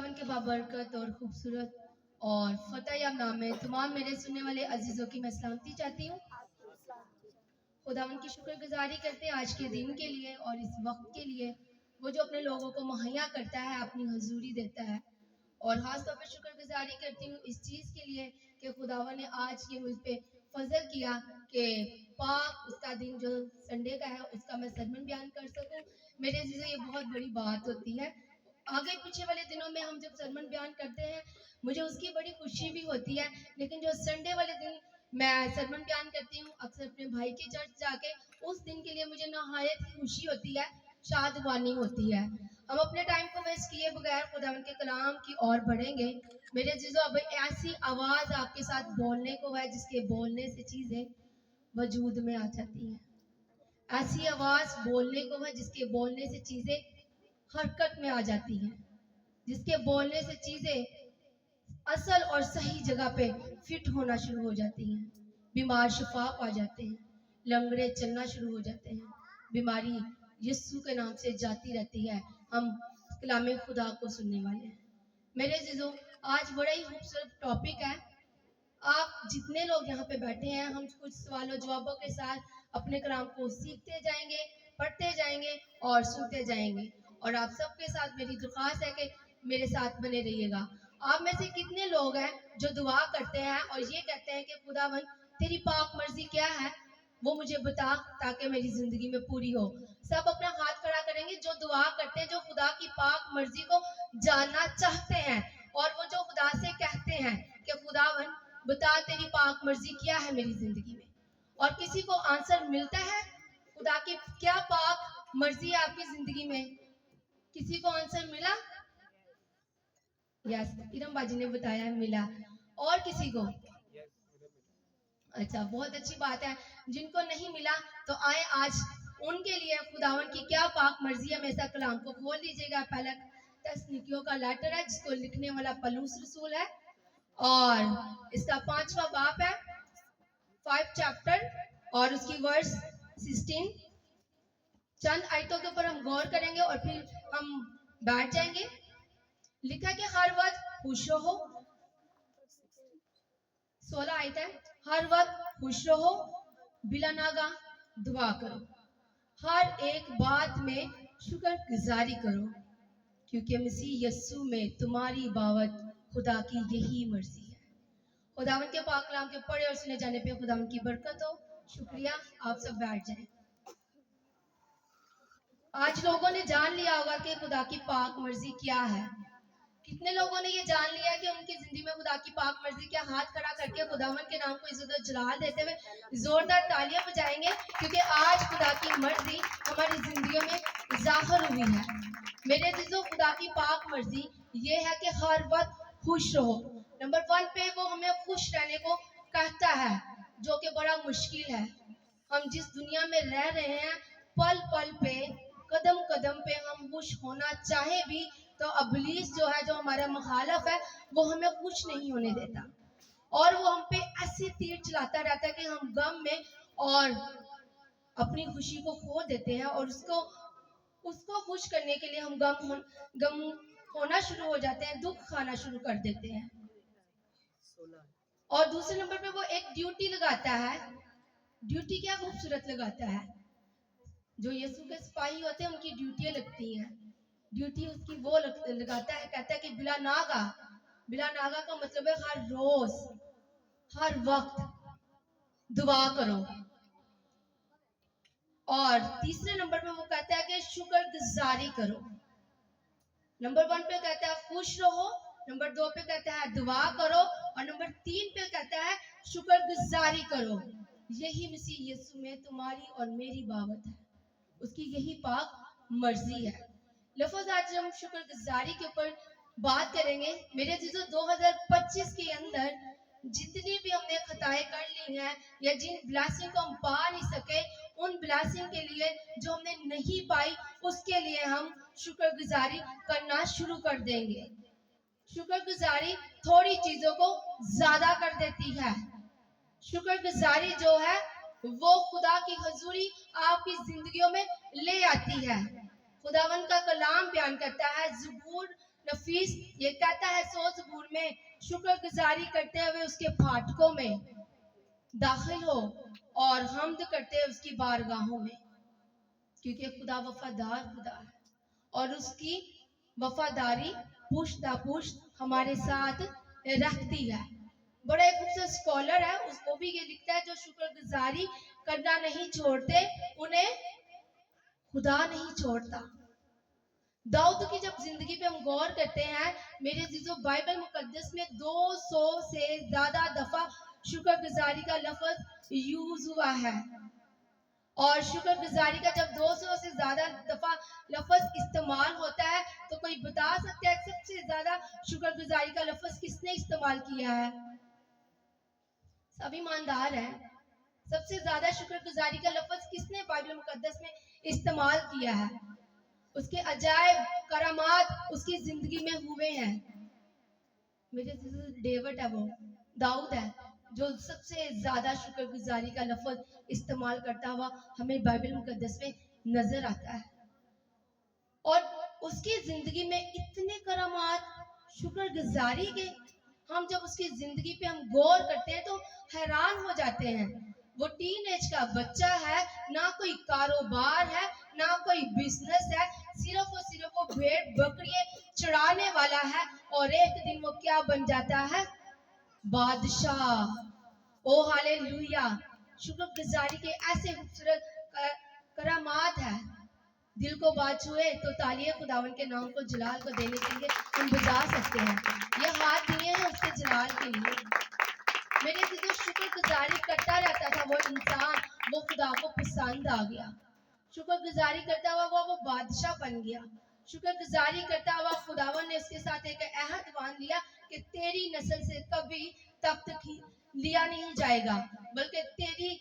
खुदावन के बाबरकत और खूबसूरत और फतेह नाम में तमाम मेरे सुनने वाले अजीज़ों की मैं सलामती चाहती हूँ। खुदावन की शुक्रगुजारी करते हैं आज के दिन के लिए और इस वक्त के लिए, वो जो अपने लोगों को मुहैया करता है, अपनी हजूरी देता है। और ख़ास तौर पर शुक्रगुजारी करती हूँ इस चीज़ के लिए कि खुदावन ने आज ये मुझ पे फजल किया कि पाक उसका दिन जो संडे का है उसका मैं सरमन बयान कर सकूँ। मेरे अजीज़ों, ये बहुत बड़ी बात होती है। आगे पीछे वाले दिनों में हम जब सरमन बयान करते हैं मुझे उसकी बड़ी खुशी भी होती है, लेकिन जो संडे वाले दिन मैं सरमन बयान करती हूँ अक्सर अपने भाई के चर्च जाके, उस दिन के लिए मुझे नहायत खुशी होती है, शादबानी होती है। हम अपने टाइम को वेस्ट किए बगैर खुदावन के कलाम की ओर बढ़ेंगे। मेरे अजीज़ों, अब ऐसी आवाज़ आपके साथ बोलने को है जिसके बोलने से चीज़ें वजूद में आ जाती हैं। ऐसी आवाज़ बोलने को है जिसके बोलने से चीज़ें हरकत में आ जाती हैं, जिसके बोलने से चीज़ें असल और सही जगह पे फिट होना शुरू हो जाती हैं। बीमार शिफा पा जाते हैं, लंगड़े चलना शुरू हो जाते हैं, बीमारी यीशु के नाम से जाती रहती है। हम कलाम खुदा को सुनने वाले हैं। मेरे अजीज़ों, आज बड़ा ही खूबसूरत टॉपिक है। आप जितने लोग यहाँ पे बैठे हैं, हम कुछ सवालों जवाबों के साथ अपने कलाम को सीखते जाएंगे, पढ़ते जाएंगे और सुनते जाएंगे। और आप सबके साथ मेरी दुआस है कि मेरे साथ बने रहिएगा। आप में से कितने लोग हैं जो दुआ करते हैं और ये कहते हैं कि खुदावन तेरी पाक मर्जी क्या है, वो मुझे बता ताकि मेरी जिंदगी में पूरी हो। सब अपना हाथ खड़ा करेंगे जो दुआ करते हैं, जो खुदा की पाक मर्जी को जानना चाहते हैं और वो जो खुदा से कहते हैं कि खुदावन बता तेरी पाक मर्जी क्या है मेरी जिंदगी में। और किसी को आंसर मिलता है खुदा की क्या पाक मर्जी है आपकी जिंदगी में? किसी को आंसर मिला? यस, इरम बाजी ने बताया मिला। और किसी को? अच्छा, बहुत अच्छी बात है। जिनको नहीं मिला तो आए आज उनके लिए खुदावन की क्या पाक मर्जी है। मेरा कलाम को खोल लीजिएगा। पहला तस्नीकियों का लेटर है जिसको लिखने वाला पलूस रसूल है और इसका 5वां बाप है, 5 चैप्टर और उसकी वर्स 16। चंद आयतों के ऊपर हम गौर करेंगे और फिर हम बैठ जाएंगे। लिखा कि हर वक्त खुश रहो। 16 आयत है, हर वक्त खुश रहो, बिला नागा दुआ करो, हर एक बात में शुक्रगुजारी करो, क्योंकि मसीह यस्सु में तुम्हारी बावत खुदा की यही मर्जी है। खुदावन के पाक कलाम के पढ़े और सुने जाने पे खुदावन की बरकत हो। शुक्रिया, आप सब बैठ जाएं। आज लोगों ने जान लिया होगा कि खुदा की पाक मर्जी क्या है। कितने लोगों ने ये जान लिया कि उनकी जिंदगी में खुदा की पाक मर्जी क्या? हाथ खड़ा करके खुदावन के नाम को इज्जत और जलाल देते हुए जोरदार तालियां बजाएंगे, क्योंकि आज खुदा की मर्जी हमारी जिंदगियों में जाहिर हुई है। मेरे अजीजों, खुदा की पाक मर्जी ये है कि हर वक्त खुश रहो। नंबर 1 पे वो हमें खुश रहने को कहता है, जो कि बड़ा मुश्किल है। हम जिस दुनिया में रह रहे हैं, पल पल पे, कदम कदम पे हम खुश होना चाहे भी तो अबलीस जो है, जो हमारा मुखालफ है, वो हमें खुश नहीं होने देता और वो हम पे ऐसे तीर चलाता रहता है कि हम गम में और अपनी खुशी को खो देते हैं और उसको खुश करने के लिए हम गम होना शुरू हो जाते हैं, दुख खाना शुरू कर देते हैं। और दूसरे नंबर पे वो एक ड्यूटी लगाता है। ड्यूटी क्या खूबसूरत लगाता है। जो यीशु के सिपाही होते हैं उनकी ड्यूटियां लगती हैं। ड्यूटी उसकी वो लगाता है, कहता है कि बिला नागा का मतलब है हर रोज हर वक्त दुआ करो। और तीसरे नंबर पे वो कहता है कि शुक्रगुजारी करो। नंबर 1 पे कहता है खुश रहो, नंबर 2 पे कहता है दुआ करो और नंबर 3 पे कहता है शुक्रगुजारी करो। यही मसीह यीशु में तुम्हारी और मेरी बावत है, उसकी यही पाक मर्जी है। लफ्ज़ आज हम शुक्रगुजारी के ऊपर बात करेंगे। मेरे अजीजों, 2025 के अंदर जितनी भी हमने खताएं कर ली हैं या जिन ब्लेसिंग को हम पा नहीं सके, उन ब्लेसिंग के लिए जो हमने नहीं पाई उसके लिए हम शुक्रगुजारी करना शुरू कर देंगे। शुक्रगुजारी थोड़ी चीजों को ज्यादा कर देती है। शुक्रगुजारी जो है वो खुदा की हजूरी आपकी जिंदगियों में ले आती है। खुदावन का कलाम बयान करता है, ज़बूर नफीस ये कहता है सो ज़बूर में, शुक्रगुजारी करते हुए उसके फाटकों में दाखिल हो और हम्द करते हुए उसकी बारगाहों में, क्योंकि खुदा वफादार खुदा है और उसकी वफादारी पुश्त पुश्त हमारे साथ रखती है। बड़ा एक खूबसूरत स्कॉलर है, उसको भी ये लिखता है जो शुक्रगुजारी करना नहीं छोड़ते उन्हें खुदा नहीं छोड़ता। दाऊद की जब जिंदगी पे हम गौर करते हैं मेरे अजीजों, बाइबल मुकद्दस में 200 से ज्यादा दफा शुक्रगुजारी का लफ्ज यूज हुआ है। और शुक्रगुजारी का जब 200 से ज्यादा दफा लफ्ज इस्तेमाल होता है तो कोई बता सकता है सबसे ज्यादा शुक्रगुजारी का लफ्ज किसने इस्तेमाल किया है? सब ईमानदार है। सबसे ज्यादा शुक्रगुजारी का लफ्ज किसने बाइबल मुकद्दस में इस्तेमाल किया है? उसके अजायब करामात उसकी जिंदगी में हुए हैं। मेरे डेविड है, वो दाऊद है जो सबसे ज्यादा शुक्रगुजारी का लफ्ज इस्तेमाल करता हुआ हमें बाइबल मुकद्दस में नजर आता है। और उसकी जिंदगी में इतने करामात शुक्रगुजारी के, हम जब उसकी जिंदगी पे हम गौर करते हैं तो हैरान हो जाते हैं। वो टीनेज का बच्चा है, ना कोई कारोबार है ना कोई बिजनेस है, सिर्फ और सिर्फ वो भेड़ बकरियां चढ़ाने वाला है और एक दिन वो क्या बन जाता है? बादशाह। ओ हालेलुया। शुक्रगुजारी के ऐसे खूबसूरत करामात है, दिल को बात छुए तो तालियां खुदावन के नाम को जलाल को देने के लिए हम बजा सकते हैं। ये हाथ दिए हैं उसके जलाल के लिए। मेरे से जो शुक्रगुजारी करता रहता था वो इंसान, वो खुदा को पसंद आ गया। शुक्रगुजारी करता हुआ वो बादशाह बन गया। शुक्रगुजारी करता हुआ खुदावन ने उसके साथ एक अहद बांध लिया कि तेरी नस्ल से कभी तख्त लिया नहीं जाएगा, बल्कि तेरी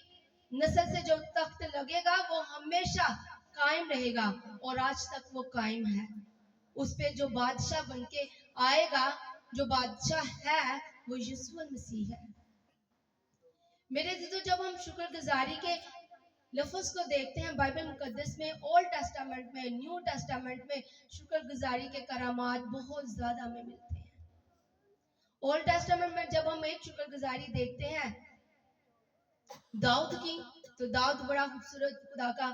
नस्ल से जो तख्त लगेगा वो हमेशा कायम रहेगा। और आज तक वो कायम है। उस पे जो बादशाह बन के आएगा, जो बादशाह है, वो यीशु मसीह है। मेरे दोस्तों, जब हम शुक्रगुजारी के लफ्ज को देखते हैं बाइबल मुकद्दस में, ओल्ड टेस्टामेंट में, न्यू टेस्टामेंट में शुक्रगुजारी के करामात बहुत ज्यादा हमें मिलते हैं। ओल्ड टेस्टामेंट में जब हम एक शुक्रगुजारी देखते हैं दाऊद की, तो दाऊद बड़ा खूबसूरत खुदा का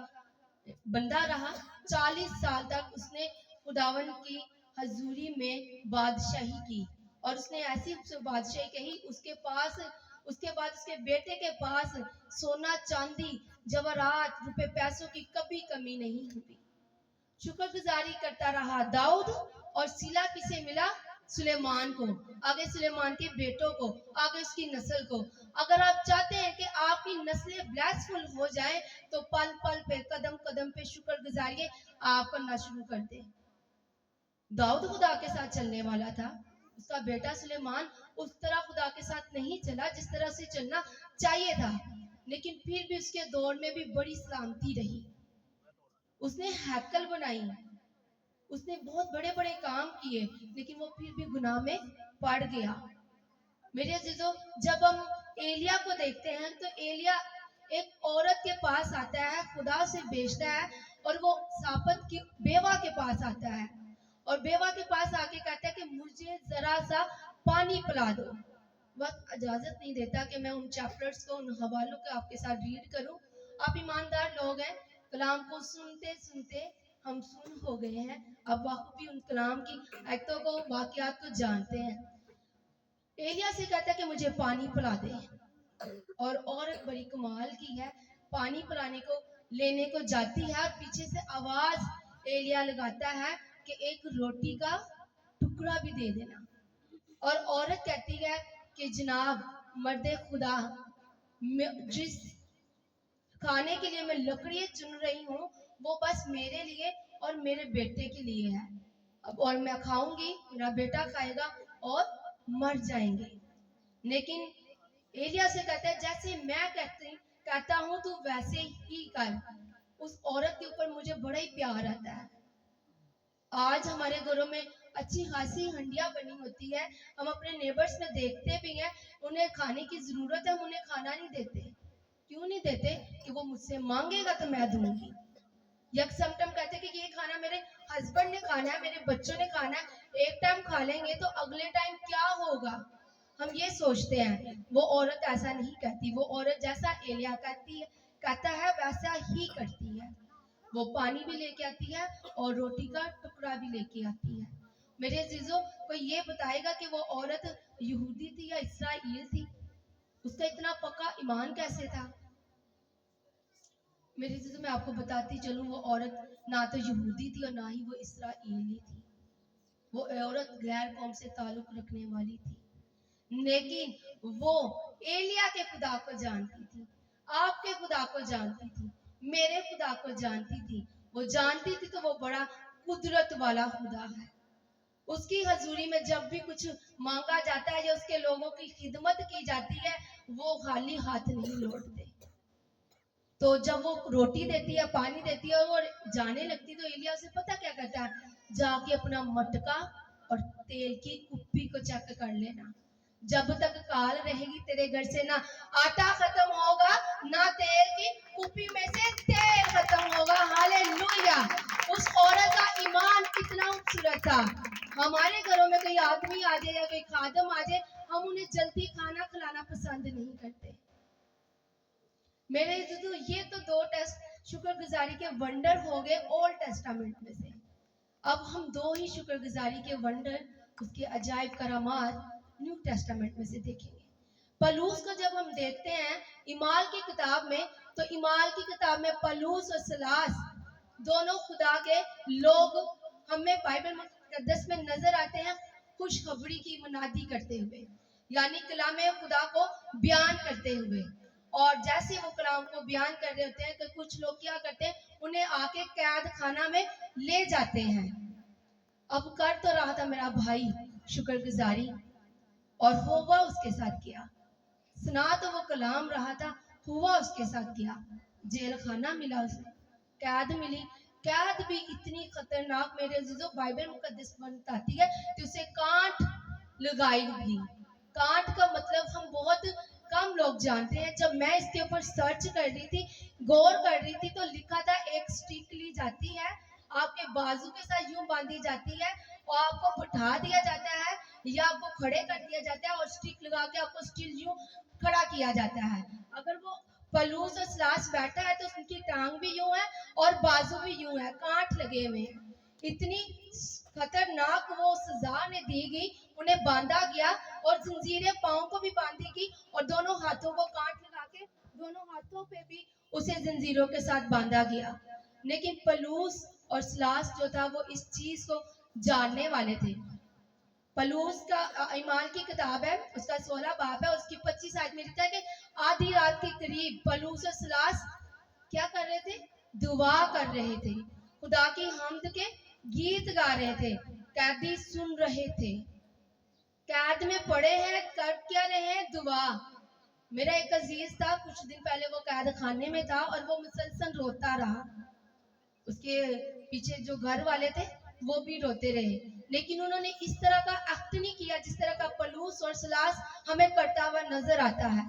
बंदा रहा। 40 साल तक उसने खुदावन की हजूरी में बादशाही की और उसने ऐसी बादशाही कही, उसके बाद उसके बेटे के पास सोना चांदी जवाहरात रुपए पैसों की कभी कमी नहीं हुई। शुक्रगुजारी करता रहा दाऊद। और सिला किसे मिला? सुलेमान को, आगे सुलेमान के बेटों को, आगे उसकी नस्ल को। अगर आप चाहते हैं कि आपकी नस्लें ब्लेसफुल हो जाएं तो पल पल पे, कदम कदम पे शुक्रगुजारी आप करना शुरू कर दें। दाऊद खुदा के साथ चलने वाला था, उसका बेटा सुलेमान उस तरह खुदा के साथ नहीं चला जिस तरह से चलना चाहिए था, लेकिन फिर भी उसके दौर में भी बड़ी सलामती रही। उसने हैकल बनाई, उसने बहुत बड़े बड़े काम किए, लेकिन वो फिर भी गुनाह में पड़ गया। मेरे अजीजों, जब हम एलिया को देखते हैं तो एलिया एक औरत के पास आता है, खुदा से बेचता है और वो सापत की बेवा के पास आता है और बेवा के पास आके कहता है कि मुझे जरा सा पानी पिला दो। वक्त इजाजत नहीं देता कि मैं उन चैप्टर्स को, उन हवालों को आपके साथ रीड करूं। आप ईमानदार लोग हैं, कलाम को सुनते सुनते हम सुन हो गए हैं, अब वाकई उन कलाम की आयतों को, वाकयात को जानते हैं। एलिया से कहता है कि मुझे पानी पिला दे, और औरत बड़ी कमाल की है, पानी पिलाने को लेने को जाती है और पीछे से आवाज एलिया लगाता है कि एक रोटी का टुकड़ा भी दे देना। और औरत कहती है कि जनाब मर्दे खुदा, जिस खाने के लिए मैं लकड़ियां चुन रही हूँ वो बस मेरे लिए और मेरे बेटे के लिए है। अब और मैं खाऊंगी, मेरा बेटा खाएगा और मर जाएंगे। लेकिन एलिया से कहता है जैसे मैं कहता हूँ तू वैसे ही कर। उस औरत के ऊपर मुझे बड़ा ही प्यार आता है। आज हमारे घरों में अच्छी खासी हंडिया बनी होती है, हम अपने नेबर्स में देखते भी हैं, उन्हें खाने की जरूरत है, हम उन्हें खाना नहीं देते। क्यों नहीं देते? कि वो मुझसे मांगेगा तो मैं दूंगी। यकसमटम कहते कि ये खाना मेरे हस्बैंड ने खाना है, मेरे बच्चों ने खाना है, एक टाइम खा लेंगे तो अगले टाइम क्या होगा, हम ये सोचते हैं। वो औरत ऐसा नहीं कहती, वो औरत जैसा एलिया कहता है वैसा ही करती है। वो पानी भी लेके आती है और रोटी का टुकड़ा भी लेके आती है। मेरे अजीजों, कोई ये बताएगा कि वो औरत यहूदी थी या इस्राएल थी? उसका इतना पक्का ईमान कैसे था? मेरे अजीजों, मैं आपको बताती चलूं, वो औरत ना तो यहूदी थी और ना ही वो इस्राएली थी। वो औरत गैर कौम से ताल्लुक रखने वाली थी, लेकिन वो एलिया के खुदा को जानती थी, आपके खुदा को जानती थी, मेरे खुदा को जानती थी। वो जानती थी तो वो बड़ा कुदरत वाला खुदा है। उसकी हजूरी में जब भी कुछ मांगा जाता है या उसके लोगों की खिदमत की जाती है, वो खाली हाथ नहीं लौटते। तो जब वो रोटी देती है, पानी देती है और जाने लगती, तो एलिया उसे पता क्या करता है, जाके अपना मटका और तेल की कुप्पी को चेक कर लेना। जब तक काल रहेगी तेरे घर से ना आटा खत्म होगा, ना तेल की कुप्पी में से तेल खत्म होगा। हालेलुया। उस औरत का ईमान कितना खूबसूरत था। हमारे घरों में कोई आदमी आ जाए या कोई खादम आ जाए, हम उन्हें जल्दी खाना खिलाना पसंद नहीं करते। मेरे तो ये तो दो टेस्ट शुक्रगुजारी के वंडर हो गए ओल्ड टेस्टामेंट में से। अब हम दो ही शुक्रगुजारी के वंडर, उसके अजायब करामात न्यू टेस्टामेंट में से देखेंगे। पलूस को जब हम देखते हैं इमाल की किताब में, तो इमाल की किताब में पलूस और सलास दोनों खुदा के लोग हमें बाइबल मुकद्दस में नजर आते हैं खुशखबरी की मुनादी करते हुए, यानी कलाम खुदा को बयान करते हुए। और जैसे वो कलाम को बयान कर रहे होते हैं तो कुछ लोग क्या करते हैं, उन्हें आके कैद खाना में ले जाते हैं। अब कर तो रहा था मेरा भाई शुक्रगुजारी, और हुआ उसके साथ किया। सुना तो वो कलाम रहा था, हुआ उसके साथ किया। जेल खाना मिला उसे, कैद मिली। कैद भी इतनी खतरनाक मेरे अजीजों बाइबल मुकद्दस बताती है कि उसे कांट लगाई गई। कांट का मतलब हम बहुत कम लोग जानते हैं। जब मैं इसके ऊपर सर्च कर रही थी, गौर कर रही थी, तो लिखा था एक स्टिक ली जाती है, आपके बाजू के साथ यूं बांधी जाती है और आपको बिठा दिया जाता है या आपको खड़े कर दिया जाता है और स्टिक लगा के आपको स्टिल यूं खड़ा किया जाता है। अगर वो पलूस और सलास बैठा है तो उनकी टांग भी यूं है और बाजू भी यूं है, कांट लगे हुए हैं। इतनी खतरनाक वो सजा ने दी गई, उन्हें बांधा गया और जंजीरें पांव को भी बांधी गई और दोनों हाथों को कांट लगा के दोनों हाथों पे भी उसे जंजीरों के साथ बांधा गया। लेकिन पलूस और सलास जो था वो इस चीज को जानने वाले थे। पलूस का ईमान की किताब है, उसका 16 बाब है, उसकी 25 आयत में लिखा है कि आधी रात के करीब पलूस और सलास क्या कर रहे थे, दुआ कर रहे थे, खुदा की हम्द के गीत गा रहे थे। कैदी सुन रहे थे, कैद में पड़े हैं, कर क्या रहे हैं, दुआ। मेरा एक अजीज था, कुछ दिन पहले वो कैद खाने में था और वो मुसलसल रोता रहा। उसके पीछे जो घर वाले थे वो भी रोते रहे, लेकिन उन्होंने इस तरह का एक्ट नहीं किया जिस तरह का पलूस और सलास हमें करता हुआ नजर आता है।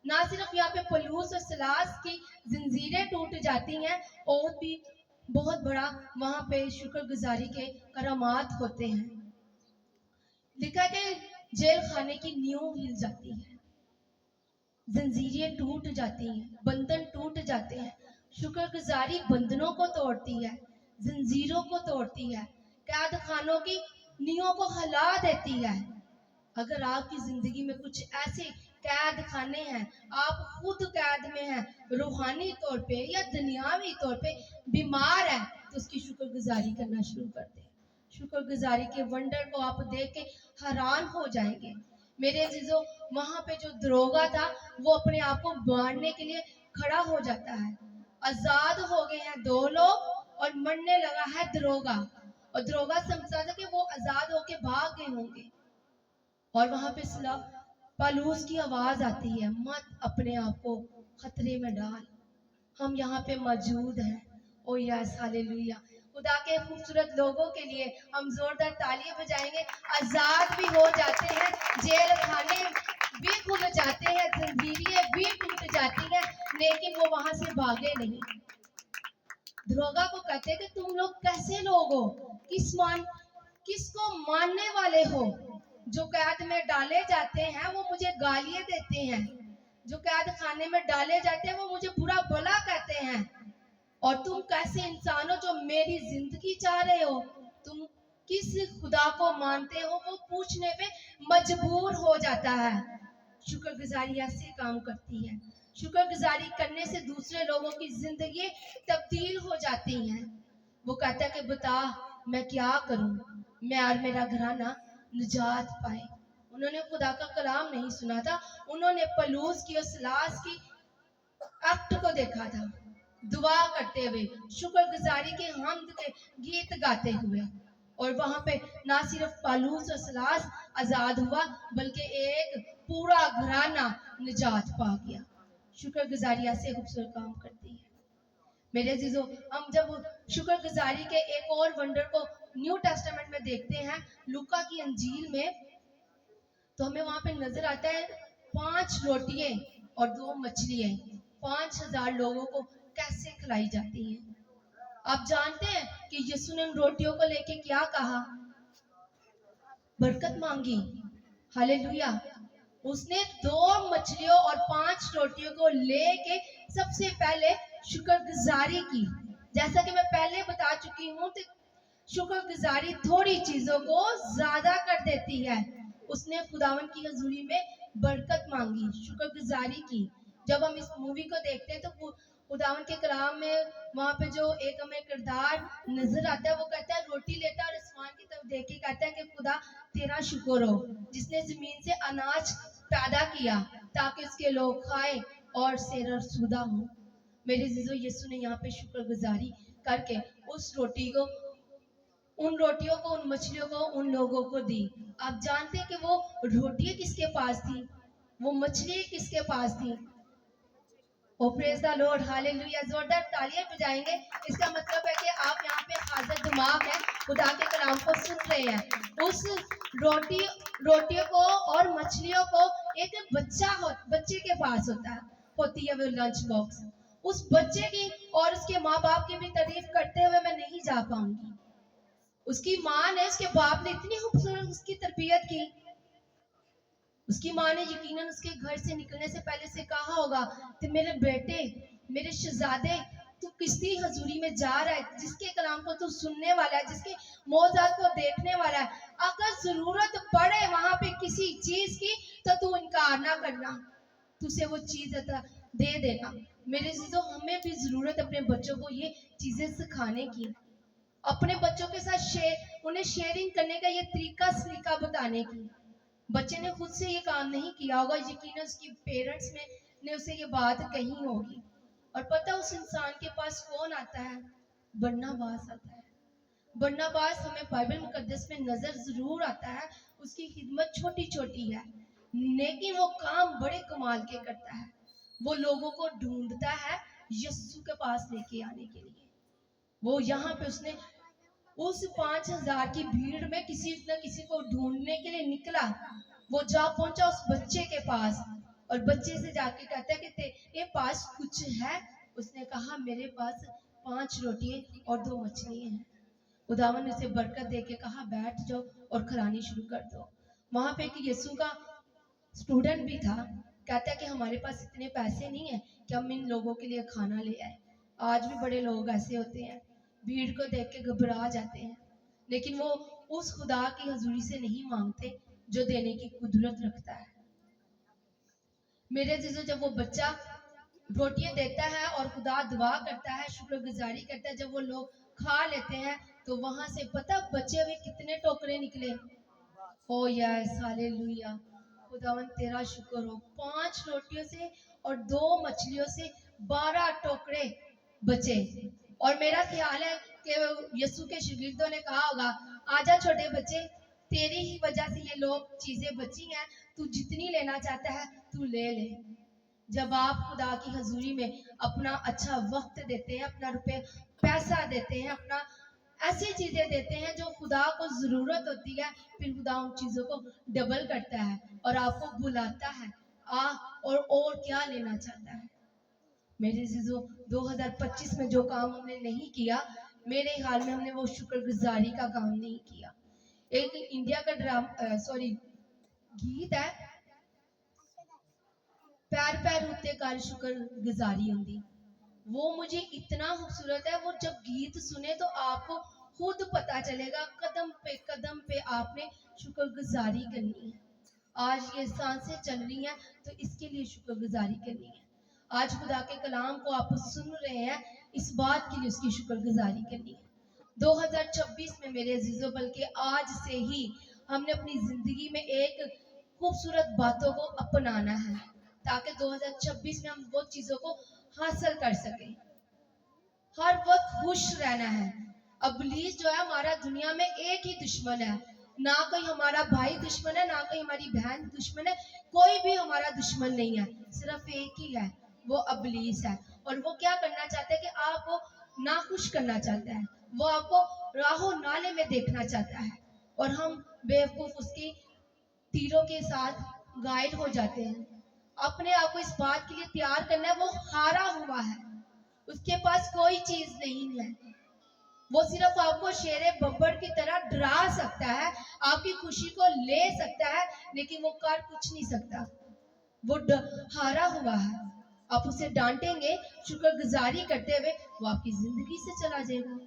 ना सिर्फ यहाँ पे पलूस और सलास की जंजीरें टूट जाती हैं, और भी बहुत बड़ा वहां पे शुक्रगुजारी के करामात होते हैं। लिखा कि जेल खाने की नींव हिल जाती है, जंजीरें टूट जाती हैं, बंधन टूट जाते हैं। शुक्रगुजारी बंधनों को तोड़ती है, जंजीरों को तोड़ती है, कैद खानों की नींवों को हिला देती है। अगर आपकी जिंदगी में कुछ ऐसे कैद खाने हैं, आप खुद कैद में हैं, रूहानी तौर पे या दुनियावी तौर पे बीमार है, तो उसकी शुक्रगुजारी करना शुरू कर दें। शुक्रगुजारी के वंडर को आप देख के हैरान हो जाएंगे। मेरे अजीजों, वहां पे जो दरोगा था वो अपने आप को मारने के लिए खड़ा हो जाता है। आजाद हो गए हैं दो लोग और मरने लगा है दरोगा, और दरोगा समझता था कि वो आजाद होके भाग गए होंगे। और वहां पे पलूस की आवाज आती है, मत अपने आप को खतरे में डाल, हम यहाँ पे मौजूद हैं। ओ यस, हालेलुया। खुदा के खूबसूरत लोगों के लिए हम जोरदार तालियां बजाएंगे। आजाद भी हो जाते हैं, जेल खाने भी खुल जाते हैं, जंजीरें भी टूट जाती हैं, लेकिन वो वहां से भागे नहीं। दरोगा को कहते कि तुम लोग कैसे लोग हो, کس کو ماننے والے ہو؟ جو قید میں ڈالے جاتے ہیں وہ مجھے گالیاں دیتے ہیں، جو قید خانے میں ڈالے جاتے ہیں وہ مجھے برا بھلا کہتے ہیں، اور تم کیسے انسان ہو جو میری زندگی چاہ رہے ہو؟ تم کس خدا کو مانتے ہو؟ وہ پوچھنے پہ مجبور ہو جاتا ہے۔ شکر گزاری ایسے کام کرتی ہے۔ شکر گزاری کرنے سے دوسرے لوگوں کی زندگی تبدیل ہو جاتی ہیں۔ وہ کہتا ہے کہ بتا میں کیا کروں، میں اور میرا گھرانہ نجات پائے۔ انہوں نے خدا کا کلام نہیں سنا تھا، انہوں نے پلوس کی اور سلاس کی ایکٹ کو دیکھا تھا، دعا کرتے ہوئے، شکر گزاری کے حمد کے گیت گاتے ہوئے، اور وہاں پہ نہ صرف پالوس اور سلاس آزاد ہوا بلکہ ایک پورا گھرانہ نجات پا گیا۔ شکر گزاری ایسے خوبصورت کام کرتی ہے۔ میرے عزیزو، ہم جب شکر گزاری کے ایک اور ونڈر کو نیو ٹیسٹمنٹ میں دیکھتے ہیں، لوکا کی انجیل میں، تو ہمیں وہاں پہ نظر آتا ہے 5 روٹیاں اور 2 مچھلیاں 5000 لوگوں کو کیسے کھلائی جاتی ہیں۔ آپ جانتے ہیں کہ یسوع نے ان روٹیوں کو لے کے کیا کہا؟ برکت مانگی۔ ہالےلویا۔ اس نے 2 مچھلیوں اور 5 روٹیوں کو لے کے سب سے پہلے شکر گزاری کی۔ جیسا کہ میں پہلے بتا چکی ہوں کہ شکر گزاری تھوڑی چیزوں کو زیادہ کر دیتی ہے۔ اس نے خداوند کی حضوری میں برکت مانگی، شکر گزاری کی۔ جب ہم اس مووی کو دیکھتے ہیں تو خداوند کے کلام میں وہاں پہ جو ایک ہمیں کردار نظر آتا ہے، وہ کہتا ہے روٹی لیتا ہے اور آسمان کی طرف دیکھ کے کہتا ہے کہ خدا تیرا شکر ہو جس نے زمین سے اناج پیدا کیا تاکہ اس کے لوگ کھائے اور سیر سودہ ہوں۔ میرے عزیزو، یسوع نے یہاں پہ شکر گزاری کر کے اس روٹی کو، ان روٹیوں کو، ان مچھلیوں کو ان لوگوں کو دی۔ آپ جانتے ہیں کہ وہ روٹیاں کس کے پاس تھی؟ وہ مچھلی کس کے پاس تھی؟ او پریز دا لارڈ، ہالےلویا۔ زوردار تالیاں بجائیں گے۔ اس کا مطلب ہے کہ آپ یہاں پہ حاضر دماغ ہیں، خدا کے کلام کو سن رہے ہیں۔ اس روٹیوں کو اور مچھلیوں کو ایک بچے کے پاس ہوتی ہے وہ لنچ باکس۔ اس بچے کی اور اس کے ماں باپ کی بھی تعریف کرتے ہوئے میں نہیں جا پاؤں گی۔ اس کی ماں نے، اس کے باپ نے اتنی خوبصورت اس کی تربیت کی۔ اس کی ماں نے یقیناً اس کے گھر سے نکلنے سے پہلے سے کہا ہوگا کہ میرے بیٹے، میرے شہزادے، تو کسی حضوری میں جا رہا ہے جس کے کلام کو تو سننے والا ہے، جس کے معجزات کو دیکھنے والا ہے۔ اگر ضرورت پڑے وہاں پہ کسی چیز کی تو تو انکار نہ کرنا، تو اسے وہ چیز دے دینا۔ میرے عزیزو، ہمیں بھی ضرورت اپنے بچوں کو یہ چیزیں سکھانے کی، اپنے بچوں کے ساتھ انہیں شیئرنگ کرنے کا یہ سلیقہ بتانے کی۔ بچے نے خود سے یہ کام نہیں کیا ہوگا، یقیناً اس کی پیرنٹس نے اسے یہ بات کہی ہوگی۔ اور پتہ اس انسان کے پاس کون آتا ہے؟ برناباس آتا ہے۔ برناباس ہمیں بائبل مقدس میں نظر ضرور آتا ہے، اس کی خدمت چھوٹی چھوٹی ہے لیکن وہ کام بڑے کمال کے کرتا ہے۔ وہ لوگوں کو ڈھونڈتا ہے یسوع کے پاس لے کے آنے کے لیے۔ وہ یہاں پہ اس نے اس 5000 کی بھیڑ میں کسی نہ کسی کو ڈھونڈنے کے لیے نکلا۔ وہ جا پہنچا اس بچے کے پاس اور بچے سے جا کے کہتا ہے کہ تیرے پاس کچھ ہے؟ اس نے کہا میرے پاس 5 روٹیاں اور 2 مچھلیاں ہیں۔ خداوند نے اسے برکت دے کے کہا بیٹھ جاؤ اور کھلانی شروع کر دو۔ وہاں پہ ایک یسوع کا اسٹوڈنٹ بھی تھا، کہتا ہے کہ ہمارے پاس اتنے پیسے نہیں ہیں کہ ہم ان لوگوں کے لیے کھانا لے آئے۔ آج بھی بڑے لوگ ایسے ہوتے ہیں، بھیڑ کو دیکھ کے گھبرا جاتے ہیں، لیکن وہ اس خدا کی حضوری سے نہیں مانگتے جو دینے کی قدرت رکھتا ہے۔ میرے عزیزو، جب وہ بچہ روٹیاں دیتا ہے اور خدا دعا کرتا ہے، شکر گزاری کرتا ہے، جب وہ لوگ کھا لیتے ہیں تو وہاں سے پتہ بچے ہوئے کتنے ٹوکرے نکلے؟ او یس، ہالےلویا، خداوند تیرا شکر ہو۔ 5 روٹیوں سے اور 2 مچھلیوں سے 12 ٹوکرے بچے۔ اور میرا خیال ہے کہ یسوع کے شاگردوں نے کہا ہوگا آجا چھوٹے بچے، تیری ہی وجہ سے یہ لوگ چیزیں بچی ہیں، تو جتنی لینا چاہتا ہے تو لے لے۔ جب آپ خدا کی حضوری میں اپنا اچھا وقت دیتے ہیں، اپنا پیسہ دیتے ہیں، اپنا ایسی چیزیں دیتے ہیں جو خدا کو ضرورت ہوتی ہے، پھر خدا ان چیزوں کو ڈبل کرتا ہے اور آپ کو بلاتا ہے اور کیا لینا چاہتا ہے۔ میرے عزیزو، 2025 میں جو کام ہم نے نہیں کیا، میرے حال میں ہم نے وہ شکر گزاری کا کام نہیں کیا۔ एक इंडिया का गीत है, पैर पैर उत्ते कर शुक्र गुजारी होंदी। वो मुझे इतना खूबसूरत है, वो जब गीत सुने तो आपको खुद पता चलेगा कदम पे आपने शुक्रगुजारी करनी है। आज ये सांसें चल रही हैं तो इसके लिए शुक्रगुजारी करनी है। आज खुदा के कलाम को आप सुन रहे हैं, इस बात के लिए उसकी शुक्रगुजारी करनी है। 2026 में मेरे अजीजों, बल्कि आज से ही हमने अपनी जिंदगी में एक खूबसूरत बातों को अपनाना है, ताकि 2026 में हम वो चीजों को हासिल कर सकें। हर वक्त खुश रहना है। इब्लीस जो है हमारा दुनिया में एक ही दुश्मन है, ना कोई हमारा भाई दुश्मन है, ना कोई हमारी बहन दुश्मन है, कोई भी हमारा दुश्मन नहीं है, सिर्फ एक ही है, वो इब्लीस है। और वो क्या करना चाहता है कि आपको नाखुश करना चाहता है, वो आपको राहों नाले में देखना चाहता है, और हम बेवकूफ उसकी तीरों के साथ घायल हो जाते हैं। अपने आप को इस बात के लिए तैयार करना है, वो हारा हुआ है, उसके पास कोई चीज नहीं है। वो सिर्फ आपको शेरे बब्बर की तरह डरा सकता है, आपकी खुशी को ले सकता है, लेकिन वो कर कुछ नहीं सकता। वो हारा हुआ है। आप उसे डांटेंगे शुक्रगुजारी करते हुए, वो आपकी जिंदगी से चला जाएगा।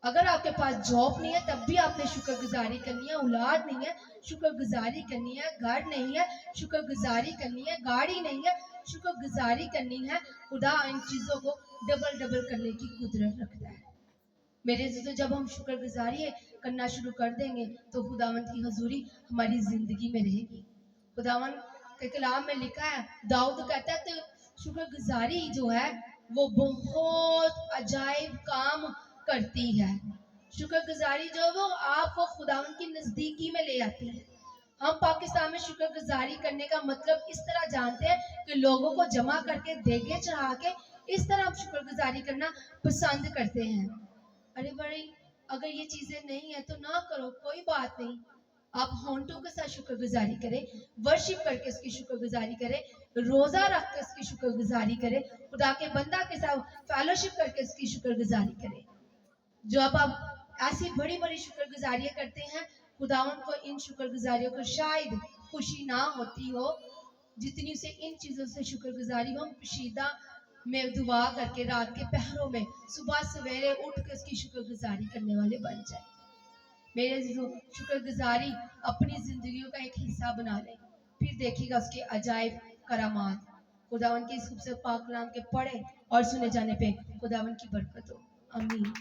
अगर आपके पास जॉब नहीं है तब भी आपने शुक्रगुजारी करनी है, औलाद नहीं है शुक्रगुजारी करनी है, घर नहीं है शुक्रगुजारी करनी है, गाड़ी नहीं है शुक्रगुजारी करनी है। खुदा इन चीजों को डबल डबल करने की कुदरत रखता है। मेरे दोस्तों, जब हम शुक्रगुजारी करना शुरू कर देंगे तो खुदावंद की हजूरी हमारी जिंदगी में रहेगी। खुदावंद के कलाम में लिखा है, दाऊद कहता है तो शुक्रगुजारी जो है वो बहुत अजायब काम करती है। शुक्रगुजारी जो वो आपको खुदावंद की नजदीकी में ले आती है। हम पाकिस्तान में शुक्रगुजारी करने का मतलब इस तरह जानते हैं कि लोगों को जमा करके देगे चढ़ा के इस तरह हम शुक्रगुजारी करना पसंद करते हैं। अरे बड़ी, अगर ये चीजें नहीं है तो ना करो, कोई बात नहीं। आप होंठों के साथ शुक्रगुजारी करें, वर्शिप करके उसकी शुक्रगुजारी करें, रोजा रख के उसकी शुक्रगुजारी करें, खुदा के बंदा के साथ फेलोशिप करके उसकी शुक्रगुजारी करें। जो अब आप ऐसी बड़ी बड़ी शुक्रगुजारियां करते हैं, खुदावन को इन शुक्रगुजारियों को शायद खुशी ना होती हो जितनी उसे इन चीजों से शुक्रगुजारी हो। हम पोशीदा में दुआ करके रात के पहरों में सुबह सवेरे उठ के उसकी शुक्रगुजारी करने वाले बन जाए। मेरे शुक्रगुजारी अपनी जिंदगियों का एक हिस्सा बना लें, फिर देखिएगा उसके अजायब करामात। खुदावन के इस खूबसूरत पाक कलाम के पढ़े और सुने जाने पे खुदावन की बरकत हो। आमीन।